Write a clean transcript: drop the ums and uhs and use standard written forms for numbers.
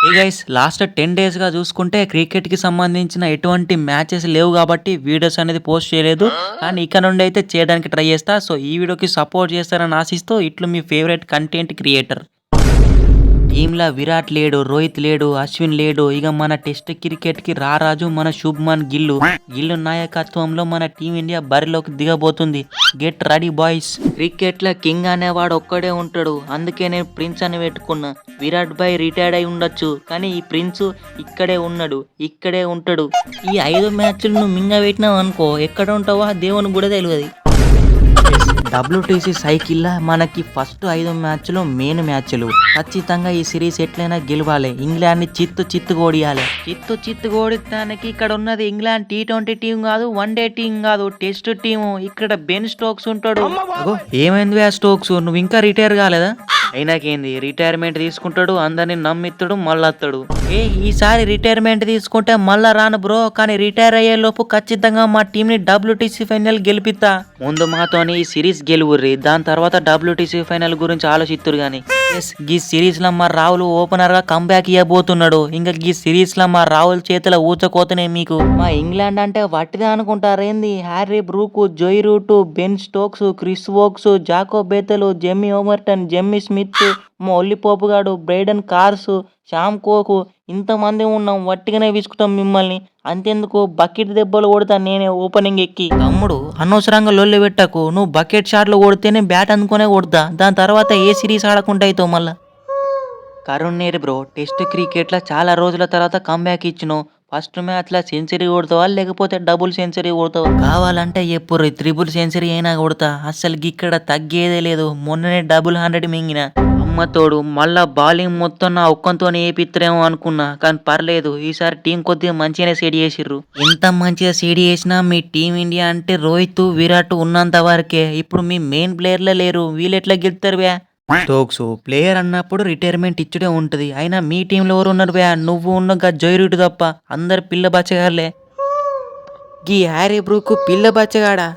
ఏ guys last 10 డేస్‌గా చూసుకుంటే క్రికెట్‌కి సంబంధించిన ఎటువంటి మ్యాచెస్ లేవు కాబట్టి వీడియోస్ అనేది పోస్ట్ చేయలేదు. కానీ ఇక నుండి అయితే చేయడానికి ట్రై చేస్తా. సో ఈ వీడియోకి సపోర్ట్ చేస్తారని ఆశిస్తూ ఇట్లు మీ ఫేవరెట్ కంటెంట్ క్రియేటర్. టీంలా విరాట్ లేడు, రోహిత్ లేడు, అశ్విన్ లేడు. ఇక మన టెస్ట్ క్రికెట్ కి రారాజు మన శుభ్మన్ గిల్లు నాయకత్వంలో మన టీమిండియా బరిలోకి దిగబోతుంది. Get ready boys. క్రికెట్ లో కింగ్ అనేవాడు ఒక్కడే ఉంటాడు. అందుకే నేను ప్రిన్స్ అని పెట్టుకున్నా. విరాట్ భాయ్ రిటైర్డ్ అయి ఉండొచ్చు, కానీ ఈ ప్రిన్స్ ఇక్కడే ఉంటాడు. ఈ 5 మ్యాచ్లు నువ్వు మింగ పెట్టినావు అనుకో, ఎక్కడ ఉంటావో దేవుని కూడా తెలియదు. WTC సైకిల్ మనకి ఫస్ట్ 5 మ్యాచ్లు మెయిన్ మ్యాచ్లు. ఖచ్చితంగా ఈ సిరీస్ ఎట్లయినా గెలవాలి. ఇంగ్లాండ్ ని చిత్తు కోడియాలి. చిత్తు కోడిస్తానికి ఇక్కడ ఉన్నది ఇంగ్లాండ్ T20 టీం కాదు, వన్డే టీం కాదు, టెస్ట్ టీము. ఇక్కడ బెన్ స్టోక్స్ ఉంటాడు. ఏమైంది స్టోక్స్, నువ్వు ఇంకా రిటైర్ కాలేదా? అయినాకేంది, రిటైర్మెంట్ తీసుకుంటాడు, అందరిని నమ్మిస్తాడు, మళ్ళీ వస్తాడు. ఈసారి రిటైర్మెంట్ తీసుకుంటే మళ్ళా రాను బ్రో, కానీ రిటైర్ అయ్యే లోపు ఖచ్చితంగా మా టీం ని WTC ఫైనల్ గెలిపిస్తా. ముందు మాతోని ఈ సిరీస్ గెలువుర్రి, దాని తర్వాత WTC ఫైనల్ గురించి ఆలోచిస్తురు గాని. ఈ సిరీస్ లో మా రాహుల్ ఓపెనర్ గా కంబ్యాక్ ఇవ్వబోతున్నాడు. ఇంకా ఈ సిరీస్ లో మా రాహుల్ చేతుల ఊచకోతనే మీకు. మా ఇంగ్లాండ్ అంటే వట్టిదే అనుకుంటారేంది? Harry Brook, Joe Root, Ben Stokes, Chris Woakes, Jacob Bethell, Jamie Overton, Jamie Smith, మా ఒల్లిపోపు గాడు, బ్రైడన్ కార్స్, శ్యామ్ కోకు, ఇంతమంది ఉన్నాం. వట్టిగానే విసుకుతాం మిమ్మల్ని. అంతెందుకు బకెట్ దెబ్బలు కొడతా నేనే ఓపెనింగ్ ఎక్కి. తమ్ముడు అనవసరంగా లొల్లి పెట్టకు. నువ్వు బకెట్ షాట్లు కొడితేనే బ్యాట్ అందుకునే కొడతా. దాని తర్వాత ఏ సిరీస్ ఆడకుండా అవుతావు మళ్ళా. కరుణ్ నేర్ బ్రో, టెస్ట్ క్రికెట్ లో చాలా రోజుల తర్వాత కంబ్యాక్ ఇచ్చినావు. ఫస్ట్ మ్యాచ్ లో సెంచరీ కొడతావా లేకపోతే డబుల్ సెంచరీ కొడతావా? కావాలంటే ఎప్పుడు ట్రిపుల్ సెంచరీ అయినా కొడతా. అసలు ఇక్కడ తగ్గేదే లేదు. మొన్ననే డబుల్ 100 మింగిన. అమ్మతోడు మళ్ళా బౌలింగ్ మొత్తం నా ఒక్కంతోనే ఏపిత్తరేమో అనుకున్నా, కానీ పర్లేదు. ఈసారి టీం కొద్దిగా మంచిగానే సెట్ చేసిర్రు. ఎంత మంచిగా సెట్ చేసినా మీ టీం ఇండియా అంటే రోహిత్, విరాట్ ఉన్నంత వరకే. ఇప్పుడు మీ మెయిన్ ప్లేయర్లే లేరు, వీళ్ళు ఎట్లా గెలుస్తారు బ్యా? స్టోక్స్ ప్లేయర్ అన్నప్పుడు రిటైర్మెంట్ ఇచ్చుడే ఉంటది. అయినా మీ టీంలో ఎవరు ఉన్నారు బ్యా? నువ్వు ఉన్న జైరుడు తప్ప అందరు పిల్ల బచ్చగారులే. గీ హ్యారీ బ్రూక్ పిల్ల బచ్చగాడా?